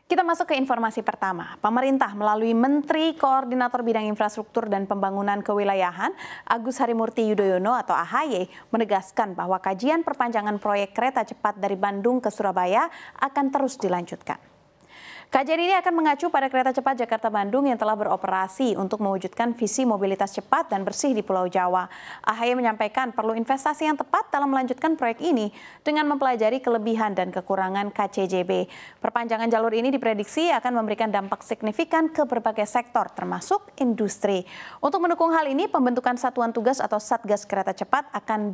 Kita masuk ke informasi pertama. Pemerintah melalui Menteri Koordinator Bidang Infrastruktur dan Pembangunan Kewilayahan, Agus Harimurti Yudhoyono atau AHY, menegaskan bahwa kajian perpanjangan proyek kereta cepat dari Bandung ke Surabaya akan terus dilanjutkan. Kajian ini akan mengacu pada kereta cepat Jakarta-Bandung yang telah beroperasi untuk mewujudkan visi mobilitas cepat dan bersih di Pulau Jawa. AHY menyampaikan perlu investasi yang tepat dalam melanjutkan proyek ini dengan mempelajari kelebihan dan kekurangan KCJB. Perpanjangan jalur ini diprediksi akan memberikan dampak signifikan ke berbagai sektor termasuk industri. Untuk mendukung hal ini, pembentukan Satuan Tugas atau Satgas Kereta Cepat akan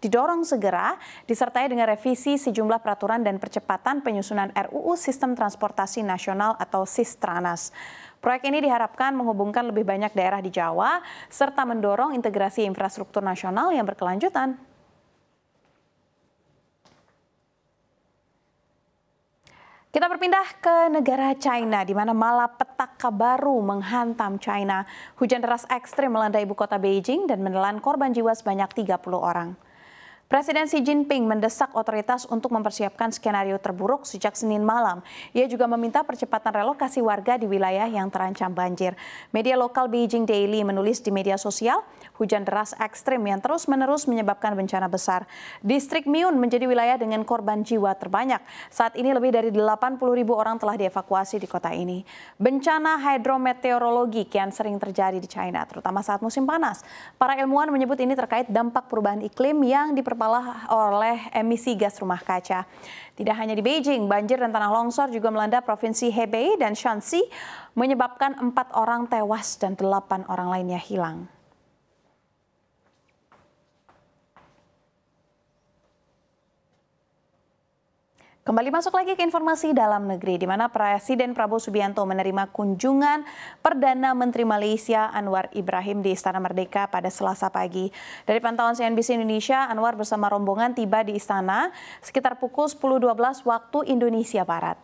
didorong segera disertai dengan revisi sejumlah peraturan dan percepatan penyusunan RUU Sistem Transportasi Nasional atau Sistranas. Proyek ini diharapkan menghubungkan lebih banyak daerah di Jawa serta mendorong integrasi infrastruktur nasional yang berkelanjutan. Kita berpindah ke negara China, di mana malapetaka baru menghantam China. Hujan deras ekstrim melanda ibu kota Beijing dan menelan korban jiwa sebanyak 30 orang. Presiden Xi Jinping mendesak otoritas untuk mempersiapkan skenario terburuk sejak Senin malam. Ia juga meminta percepatan relokasi warga di wilayah yang terancam banjir. Media lokal Beijing Daily menulis di media sosial, hujan deras ekstrim yang terus-menerus menyebabkan bencana besar. Distrik Miun menjadi wilayah dengan korban jiwa terbanyak. Saat ini lebih dari 80.000 orang telah dievakuasi di kota ini. Bencana hidrometeorologi kian sering terjadi di China, terutama saat musim panas. Para ilmuwan menyebut ini terkait dampak perubahan iklim yang diperparah oleh emisi gas rumah kaca. Tidak hanya di Beijing, banjir dan tanah longsor juga melanda provinsi Hebei dan Shanxi, menyebabkan 4 orang tewas dan 8 orang lainnya hilang. Kembali masuk lagi ke informasi dalam negeri, di mana Presiden Prabowo Subianto menerima kunjungan Perdana Menteri Malaysia Anwar Ibrahim di Istana Merdeka pada Selasa pagi. Dari pantauan CNBC Indonesia, Anwar bersama rombongan tiba di istana sekitar pukul 10.12 waktu Indonesia Barat.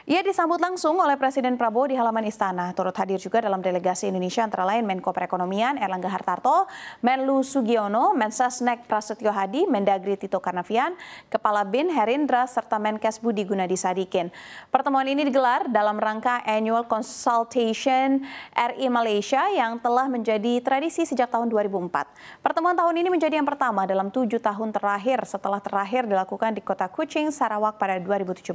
Ia disambut langsung oleh Presiden Prabowo di halaman istana. Turut hadir juga dalam delegasi Indonesia antara lain Menko Perekonomian Erlangga Hartarto, Menlu Sugiono, Mensesnek Prasetyo Hadi, Mendagri Tito Karnavian, Kepala BIN Herindra, serta Menkes Budi Gunadi Sadikin. Pertemuan ini digelar dalam rangka Annual Consultation RI Malaysia yang telah menjadi tradisi sejak tahun 2004. Pertemuan tahun ini menjadi yang pertama dalam 7 tahun terakhir setelah terakhir dilakukan di kota Kuching, Sarawak pada 2017.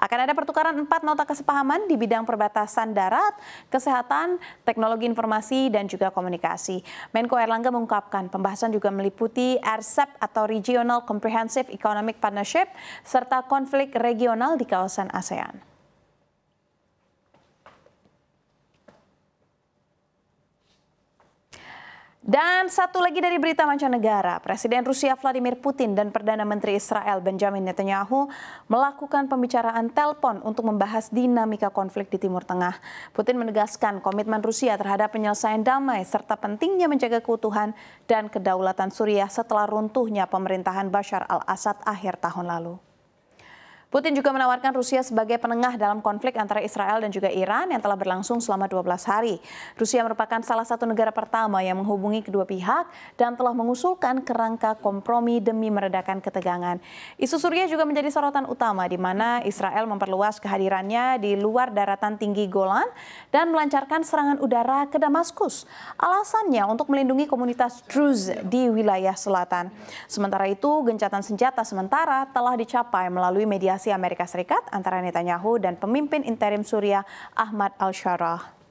Akan ada pertukaran 4 nota kesepahaman di bidang perbatasan darat, kesehatan, teknologi informasi, dan juga komunikasi. Menko Erlangga mengungkapkan pembahasan juga meliputi RCEP atau Regional Comprehensive Economic Partnership, serta konflik regional di kawasan ASEAN. Dan satu lagi dari berita mancanegara, Presiden Rusia Vladimir Putin dan Perdana Menteri Israel Benjamin Netanyahu melakukan pembicaraan telepon untuk membahas dinamika konflik di Timur Tengah. Putin menegaskan komitmen Rusia terhadap penyelesaian damai serta pentingnya menjaga keutuhan dan kedaulatan Suriah setelah runtuhnya pemerintahan Bashar al-Assad akhir tahun lalu. Putin juga menawarkan Rusia sebagai penengah dalam konflik antara Israel dan juga Iran yang telah berlangsung selama 12 hari. Rusia merupakan salah satu negara pertama yang menghubungi kedua pihak dan telah mengusulkan kerangka kompromi demi meredakan ketegangan. Isu Suriah juga menjadi sorotan utama di mana Israel memperluas kehadirannya di luar daratan tinggi Golan dan melancarkan serangan udara ke Damaskus. Alasannya untuk melindungi komunitas Druze di wilayah selatan. Sementara itu, gencatan senjata sementara telah dicapai melalui mediasi Amerika Serikat antara Netanyahu dan pemimpin interim Suriah Ahmad al-Sharrah.